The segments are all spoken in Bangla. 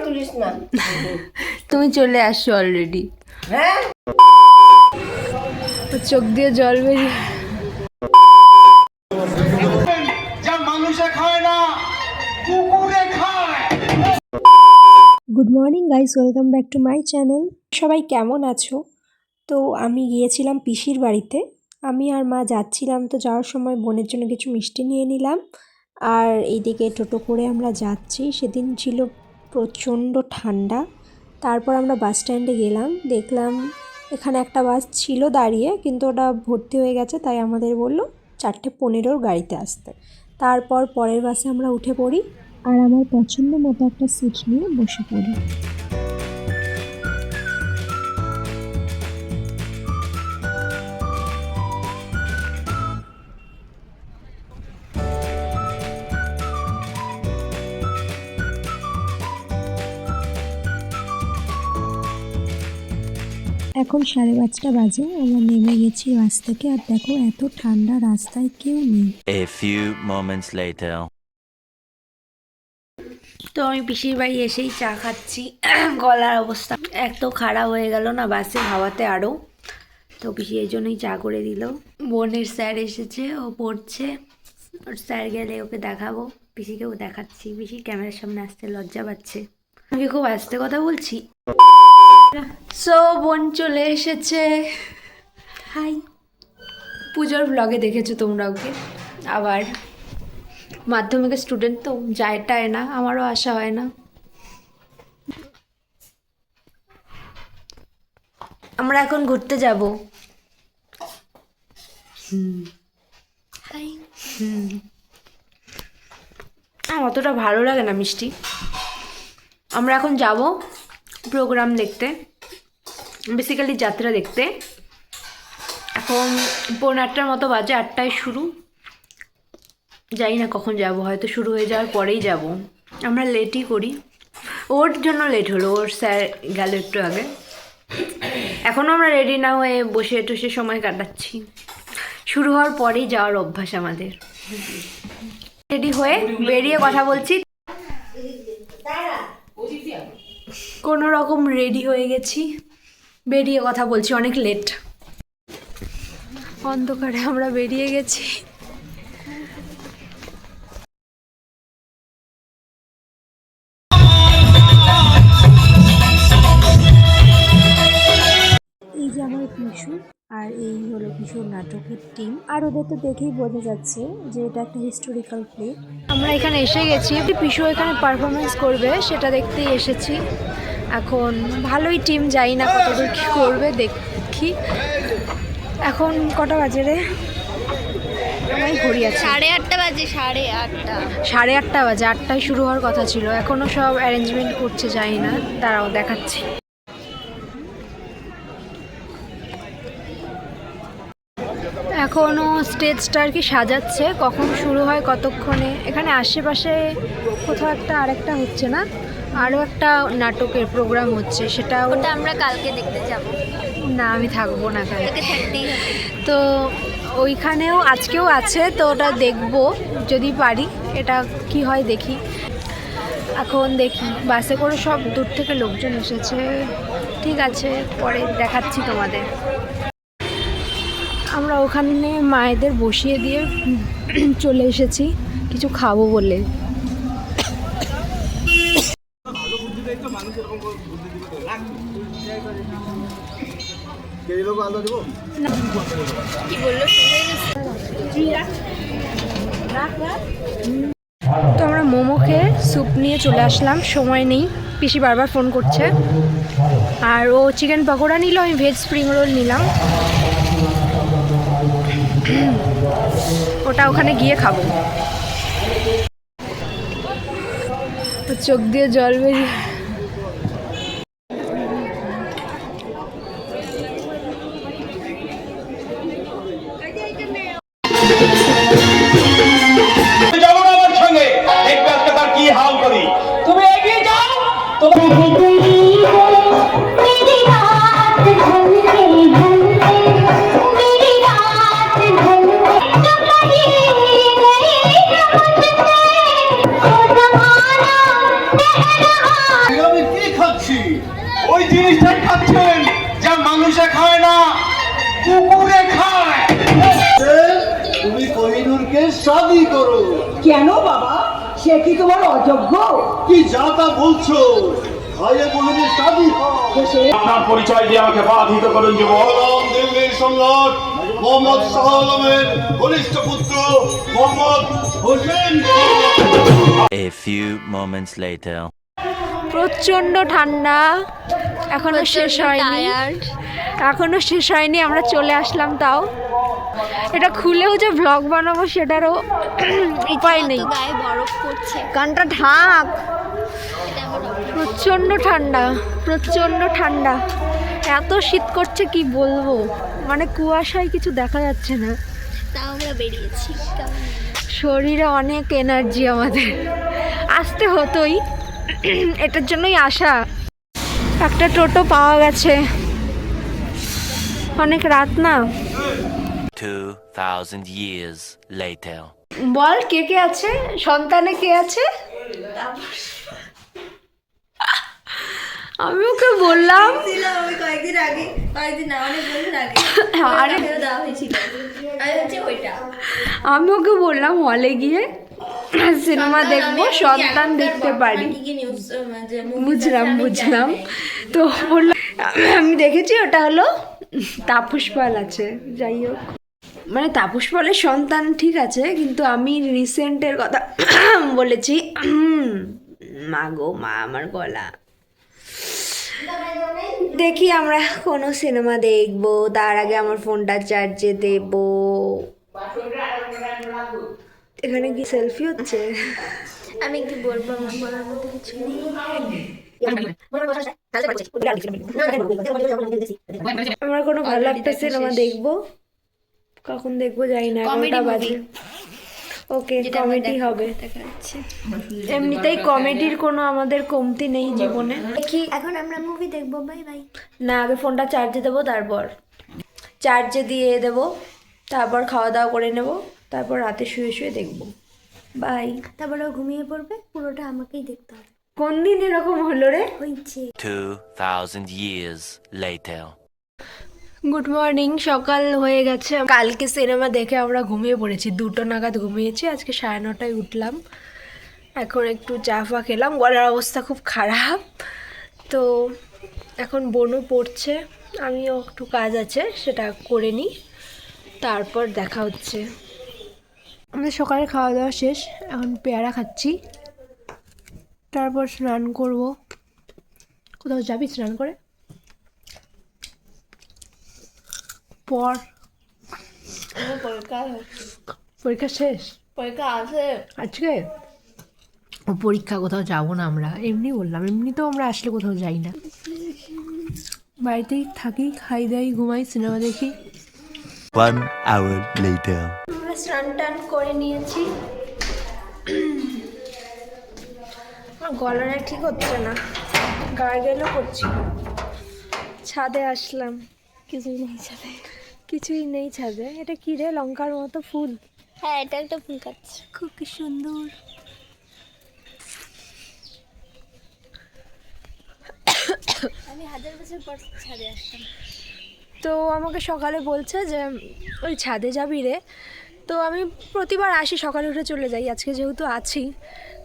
তুলিস না। তুমি চলে আসছো অলরেডি। হ্যাঁ, চোখ দিয়ে জল বেরিয়ে। Good morning guys, welcome back to my channel. সবাই কেমন আছো? তো আমি গিয়েছিলাম পিসির বাড়িতে। আমি আর মা যাচ্ছিলাম, তো যাওয়ার সময় বোনের জন্য কিছু মিষ্টি নিয়ে নিলাম। আর এইদিকে টোটো করে আমরা যাচ্ছি। সেদিন ছিল প্রচণ্ড ঠান্ডা। তারপর আমরা বাস স্ট্যান্ডে গেলাম, দেখলাম এখানে একটা বাস ছিল দাঁড়িয়ে, কিন্তু ওটা ভর্তি হয়ে গেছে, তাই আমাদের বললো 4:15 গাড়িতে আসতে। তারপর পরের বাসে আমরা উঠে পড়ি আর আমার পছন্দ মতো একটা সিট নিয়ে বসে পড়ি। এখন 5:30 বাজে। আমরা নেমে গেছি বাস থেকে, আর দেখো এত ঠান্ডা, রাস্তায় কেউ নেই। A few moments later. তো আমি পিসির বাড়ি এসেই চা খাচ্ছি। গলার অবস্থা এত খারাপ হয়ে গেল না বাসে হাওয়াতে আরও। তো পিসি এই জন্যই চা করে দিল। বোনের স্যার এসেছে, ও পড়ছে। ওর স্যার গেলে ওকে দেখাবো। পিসিকেও দেখাচ্ছি। পিসি ক্যামেরার সামনে আসতে লজ্জা পাচ্ছে। আমি খুব আস্তে কথা বলছি। সো বোন চলে এসেছে। হাই। পুজোর ব্লগে দেখেছো তোমরা ওকে। আবার মাধ্যমিকের স্টুডেন্ট তো যায় টায় না, আমারও আশা হয় না। আমরা এখন ঘুরতে যাব। অতটা ভালো লাগে না মিষ্টি। আমরা এখন যাব প্রোগ্রাম দেখতে, বেসিক্যালি যাত্রা দেখতে। এখন 8:15 মতো বাজে, 8টায় শুরু। জানি না কখন যাব, হয়তো শুরু হয়ে যাওয়ার পরেই যাব। আমরা লেটই করি, ওর জন্য লেট হলো। ওর স্যার গেল একটু আগে। এখনও আমরা রেডি না হয়ে বসে টসে সময় কাটাচ্ছি। শুরু হওয়ার পরেই যাওয়ার অভ্যাস আমাদের। রেডি হয়ে বেরিয়ে কথা বলছি। কোনো রকম রেডি হয়ে গেছি, বেরিয়ে কথা বলছি। অনেক লেট, অন্ধকারে আমরা বেরিয়ে গেছি। এই যে আমার পিসু, আর এই হলো পিসুর নাটকের টিম। আর ওদের তো দেখেই বোঝা যাচ্ছে যে এটা একটা হিস্টোরিক্যাল প্লে। আমরা এখানে এসে গেছি, পিসু এখানে পারফরমেন্স করবে সেটা দেখতেই এসেছি। এখন ভালোই টিম, যাই না কতদূর কী করবে দেখি। এখন কটা বাজে রে? আমার ঘড়ি আছে 8:30 বাজে। 8:30 8:30 বাজে। 8টায় শুরু হওয়ার কথা ছিল। এখনও সব অ্যারেঞ্জমেন্ট করছে, যাই না, তারাও দেখাচ্ছি। এখনও স্টেজটা আর কি সাজাচ্ছে, কখন শুরু হয় কতক্ষণে। এখানে আশেপাশে কোথাও একটা আরেকটা হচ্ছে না, আরও একটা নাটকের প্রোগ্রাম হচ্ছে, সেটাও ওটা আমরা কালকে দেখতে যাব। না, আমি থাকবো না কালকে। থাকতেই হবে। তো ওইখানেও আজকেও আছে, তো ওটা দেখবো যদি পারি। এটা কি হয় দেখি। এখন দেখি, বাসে করে সব দূর থেকে লোকজন এসেছে। ঠিক আছে, পরে দেখাচ্ছি তোমাদের। আমরা ওখানে মায়েদের বসিয়ে দিয়ে চলে এসেছি কিছু খাবো বলে। কি বললো? তো আমরা মোমো খেয়ে স্যুপ নিয়ে চলে আসলাম, সময় নেই। পিসি বারবার ফোন করছে। আর ও চিকেন পকোড়া নিল, আমি ভেজ স্প্রিং রোল নিলাম। ওটা ওখানে গিয়ে খাবো। চোখ দিয়ে জল বেরিয়ে। কি হাল করি, তুমি এগিয়ে যাও। খাচ্ছি। ওই জিনিসটাই খাচ্ছেন যা মানুষে খায় না, কুকুরে খায়। তুমি কোহিনূরকে শাদি করো। কেন বাবা, সে কি তোমার অযোগ্য? কি যা তা বলছো? ভাইয়ে বোনের শাদি হয়। আপনার পরিচয় দিয়ে আমাকে বাধিত করুন যুবক। বলরাম দিল্লির সম্রাট মোহাম্মদ শাহ আলমের কনিষ্ঠ পুত্র Mohammad Hossain. A few moments later. প্রচণ্ড ঠান্ডা, এখনো শেষ হয়নি, টায়ার্ড। এখনো শেষ হয়নি, আমরা চলে আসলাম। তাও এটা খুলেও যে ব্লগ বানাবো সেটারও উপায় নেই, গায়ে বরফ পড়ছে। গানটা ঢাক। এটা আমার অভ্যাস। প্রচণ্ড ঠান্ডা, প্রচণ্ড ঠান্ডা, এত শীত করছে কি বলবো, মানে কুয়াশায় কিছু দেখা যাচ্ছে না। তাও আমরা বেরিয়েছি। কেমন শরীরে অনেক এনার্জি আমাদের, আসতে হতোই, এটার জন্যই আসা। একটা টোটো পাওয়া গেছে, অনেক রাত না। 2,000 years later. বল কে কে আছে, সন্তানে কে আছে? আমি ওকে বললাম, আমি কয়েকদিন আগে, অনেক বছর আগে আরে দেওয়া হয়েছিল। আমি হচ্ছে ওইটা আমি ওকে বললাম হলে গিয়ে সিনেমা দেখবো, সন্তান দেখতে পারি। বুঝলাম বুঝলাম, তো বললাম আমি দেখেছি ওটা হলো তাপস পাল আছে। যাই হোক, মানে তাপস পালের সন্তান ঠিক আছে, কিন্তু আমি রিসেন্টের কথা বলেছি। মা গো মা, আমার গলা। দেখি আমরা কোনো সিনেমা দেখবো, তার আগে আমার ফোনটা চার্জে দেবো। এখানে কি সেলফি হচ্ছে? আমি কি বলবো, আমার বলার মতো কিছু নেই। আমরা কোনো ভালো একটা সিনেমা দেখবো, কখন দেখবো জানি না, 11টা বাজে। ওকে, কমেডি হবে। এমনিতেই কমেডির কোনো আমাদের কমতি নেই জীবনে। দেখি এখন আমরা মুভি দেখবো। Bye bye. না, আগে ফোনটা চার্জে দেবো, তারপর চার্জে দিয়ে দেবো, তারপর খাওয়া দাওয়া করে নেব, তারপর রাতে শুয়ে শুয়ে দেখবো। বাই। তারপরে ও ঘুমিয়ে পড়বে, পুরোটা আমাকেই দেখতে হবে। কোন দিন এরকম হলো রে? হয়েছে। 2,000 years later. গুড মর্নিং, সকাল হয়ে গেছে। কালকে সিনেমা দেখে আমরা ঘুমিয়ে পড়েছি, 2টো নাগাদ ঘুমিয়েছি। আজকে 9:30টায় উঠলাম, এখন একটু চা ফা খেলাম, গলার অবস্থা খুব খারাপ। তো এখন বোনও পড়ছে, আমিও একটু কাজ আছে সেটা করে নিই, তারপর দেখা হচ্ছে। আমাদের সকালে খাওয়া দাওয়া শেষ, এখন পেয়ারা খাচ্ছি, তারপর স্নান করব। কোথাও যাবি স্নান করে? পর পরীক্ষা শেষ, পরীক্ষা আছে আজকে ও পরীক্ষা, কোথাও যাব না আমরা, এমনি বললাম, এমনিতেও আমরা আসলে কোথাও যাই না, বাড়িতেই থাকি, খাই দাই, ঘুমাই, সিনেমা দেখি। 1 hour later. আমরা স্নান টান করে নিয়েছি, আমার গলাটা ঠিক হচ্ছে না, গার্গেলও করছি। ছাদে আসলাম, কিছুই নেই ছাদে। কিছুই নেই ছাদে। এটা কি রে, লঙ্কার মতো ফুল? হ্যাঁ, এটা একটা ফুল গাছ। খুব কি সুন্দর। আমি 1000 বছর পর ছাদে আসলাম। তো আমাকে সকালে বলছে যে ওই ছাদে যাবি রে, তো আমি প্রতিবার আসি সকালে উঠে চলে যাই, আজকে যেহেতু আছি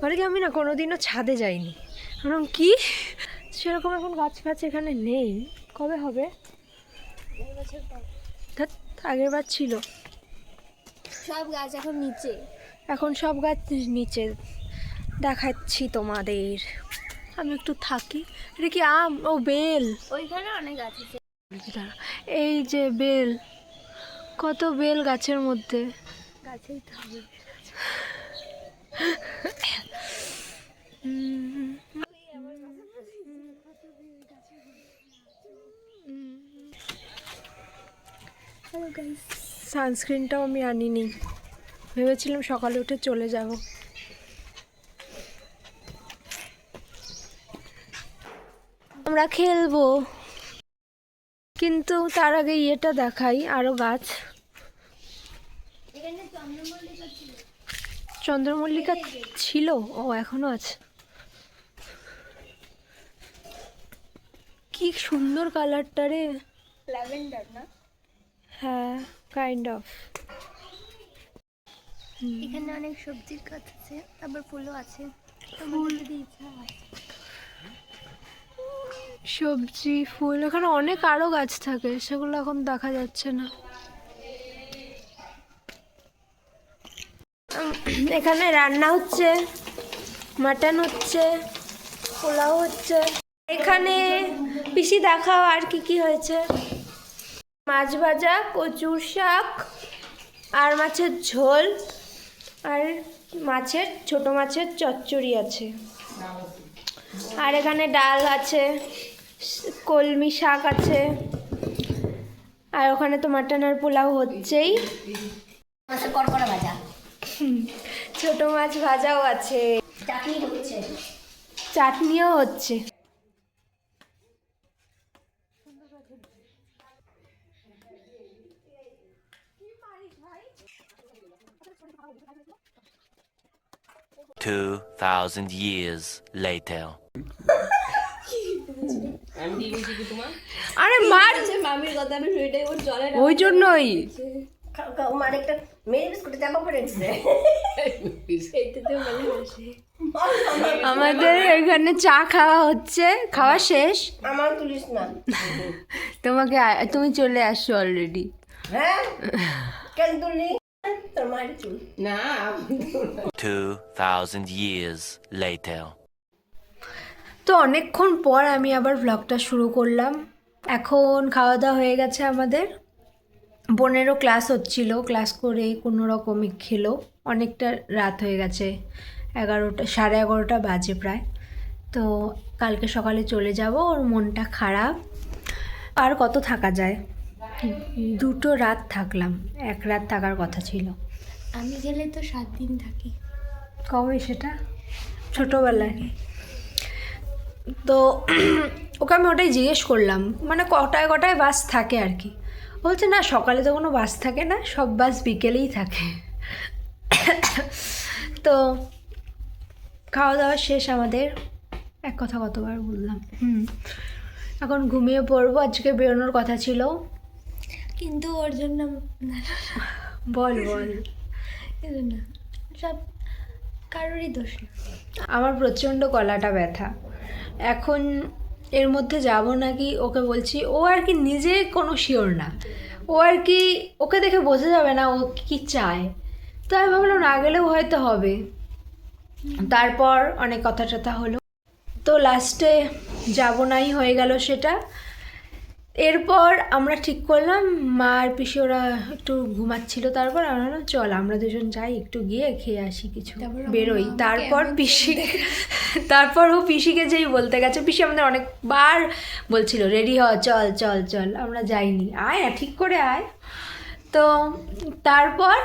ঘরে, কি আমি না কোনো দিনও ছাদে যাইনি। কারণ কি সেরকম এখন গাছ ফাছ এখানে নেই, কবে হবে? ধ্যাৎ, আগের বার ছিল। সব গাছ এখন নিচে। এখন সব গাছ নিচে, দেখাচ্ছি তোমাদের। আমি একটু থাকি। এটা কি আম? ও বেল। ওইখানে অনেক গাছ আছে। এই যে বেল, কত বেল গাছের মধ্যে। গাছেই তো হবে। হ্যালো গাইস, সানস্ক্রিনটাও আমি আনিনি, ভেবেছিলাম সকালে উঠে চলে যাব। আমরা খেলবো, কিন্তু তার আগে ইয়েটা দেখাই, আরো গাছ। এখানে চন্দ্রমল্লিকা ছিল। চন্দ্রমল্লিকা ছিল? ও এখনো আছে। কি সুন্দর কালারটা রে। ল্যাভেন্ডার না? হ্যাঁ, কাইন্ড অফ। এখানে অনেক সবজির গাছ আছে, আবার ফুলও আছে। তোমার যদি ইচ্ছা হয়। সবজি, ফুল, এখানে অনেক আরো গাছ থাকে, সেগুলো এখন দেখা যাচ্ছে না। এখানে রান্না হচ্ছে, মাটন হচ্ছে, পোলাও হচ্ছে। এখানে পিসি দেখাও আর কি কি হয়েছে। মাছ ভাজা, কচুর শাক, আর মাছের ঝোল, আর ছোট মাছের চচ্চড়ি আছে। আর এখানে ডাল আছে, কলমি শাক আছে, আর ওখানে তো মাটন আর পোলাও হচ্ছেই। মাছের কড়কড়া ভাজা, ছোট মাছ ভাজাও আছে, চাটনি হচ্ছে। চাটনিও হচ্ছে। Two 2,000 years later. আরে মার, মামির কথা আমি শুইটাই ওর জলে ওই জন্যই মানে একটা মেরি বিস্কুটে চাপা পড়ে গেছে। এইটাতে বলে হাসি। আমাদের এখানে চা খাওয়া হচ্ছে, খাওয়া শেষ। আমার তুলিস না। তুমি চলে আসছো অলরেডি। হ্যাঁ, কেন তুললি? তোর মায়ের চুল না। 2,000 years later. তো অনেকক্ষণ পর আমি আবার ব্লগটা শুরু করলাম। এখন খাওয়া দাওয়া হয়ে গেছে আমাদের। বোনেরও ক্লাস হচ্ছিল, ক্লাস করে কোনো রকমে খেলো। অনেকটা রাত হয়ে গেছে, 11:30 বাজে প্রায়। তো কালকে সকালে চলে যাব। ওর মনটা খারাপ, আর কত থাকা যায়। 2 রাত থাকলাম, 1 রাত থাকার কথা ছিল। আমি গেলে তো 7 দিন থাকি। কবে সেটা? ছোটোবেলায়। তো ওকে আমি ওটাই জিজ্ঞেস করলাম, মানে কটায় বাস থাকে আর কি। বলছে না, সকালে তো কোনো বাস থাকে না, সব বাস বিকেলেই থাকে। তো খাওয়া দাওয়া শেষ আমাদের। এক কথা কতবার বললাম। এখন ঘুমিয়ে পড়বো। আজকে বেরোনোর কথা ছিল, কিন্তু ওর জন্য বল না, সব কারোরই দোষ না। আমার প্রচণ্ড গলাটা ব্যথা। এখন এর মধ্যে যাব নাকি ওকে বলছি। ও আর কি নিজে কোনো শিওর না। ও আর কি, ওকে দেখে বোঝা যাবে না ও কি চায়। তো আমি ভাবলাম না গেলেও হয়তো হবে। তারপর অনেক কথা টথা হলো, তো লাস্টে যাব নাই হয়ে গেল সেটা। এরপর আমরা ঠিক করলাম, মা আর পিসি ওরা একটু ঘুমাচ্ছিল। তারপর আমরা বললাম চল আমরা দুজন যাই, একটু গিয়ে খেয়ে আসি কিছু, বেরোই। তারপর ও পিসিকে যেই বলতে গেছে, পিসি আমাদের অনেকবার বলছিল রেডি হ, চল চল চল, আমরা যাইনি। আয় না, ঠিক করে আয়। তো তারপর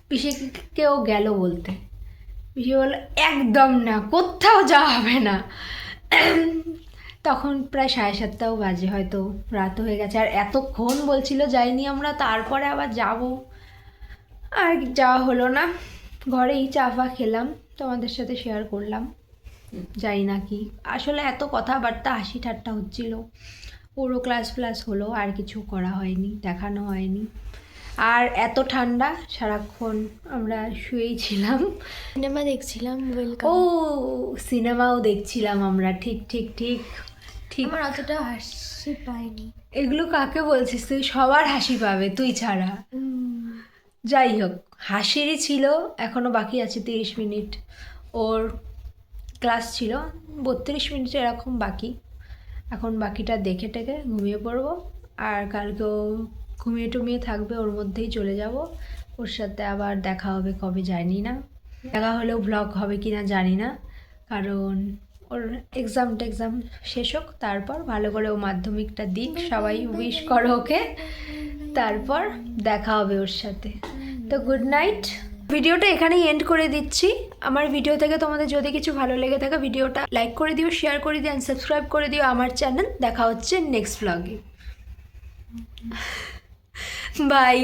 পিসিকেও গেল বলতে। পিসি বলল একদম না, কোথাও যাওয়া হবে না। তখন প্রায় 7:30 বাজে, হয়তো রাত হয়ে গেছে। আর এতক্ষণ বলছিল যাইনি আমরা, তারপরে আবার যাব। আর যাওয়া হলো না। ঘরেই চা ফা খেলাম, তোমাদের সাথে শেয়ার করলাম। যাই না কি, আসলে এত কথাবার্তা হাসি ঠাট্টা হচ্ছিল। পুরো ক্লাস হলো, আর কিছু করা হয়নি, দেখানো হয়নি। আর এত ঠান্ডা, সারাক্ষণ আমরা শুয়েই ছিলাম। সিনেমা দেখছিলাম, ও সিনেমাও দেখছিলাম আমরা। ঠিক ঠিক ঠিক ঠিক। আমার অতটা হাসি পাইনি। এগুলো কাকে বলছিস তুই? সবার হাসি পাবে, তুই ছাড়া। যাই হোক, হাসিরই ছিল। এখনও বাকি আছে 30 মিনিট। ওর ক্লাস ছিল 32 মিনিট এরকম বাকি। এখন বাকিটা দেখে টেকে ঘুমিয়ে পড়বো। আর কালকেও ঘুমিয়ে টুমিয়ে থাকবে, ওর মধ্যেই চলে যাব। ওর সাথে আবার দেখা হবে কবে জানি না। দেখা হলেও ব্লগ হবে কি না জানি না, কারণ ওর এক্সাম শেষ হোক, তারপর ভালো করে ও মাধ্যমিকটা দিক, সবাই উইশ করো ওকে, তারপর দেখা হবে ওর সাথে। তো গুড নাইট। ভিডিওটা এখানেই এন্ড করে দিচ্ছি। আমার ভিডিও থেকে তোমাদের যদি কিছু ভালো লেগে থাকে, ভিডিওটা লাইক করে দিও, শেয়ার করে দিও, সাবস্ক্রাইব করে দিও আমার চ্যানেল। দেখা হচ্ছে নেক্সট ব্লগে। বাই।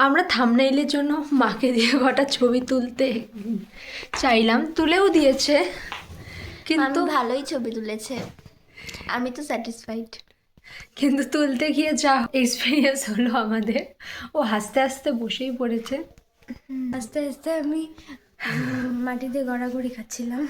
আমরা থাম্বনেইলের জন্য মাকে দিয়ে কটা ছবি তুলতে চাইলাম, তুলেও দিয়েছে, কিন্তু আমি ভালোই ছবি তুলেছে, আমি তো স্যাটিসফাইড। কিন্তু তুলতে গিয়ে যা এক্সপিরিয়েন্স হলো আমাদের, ও হাসতে হাসতে বসেই পড়েছে। আস্তে আস্তে আমি মাটিতে গড়াগড়ি খাচ্ছিলাম।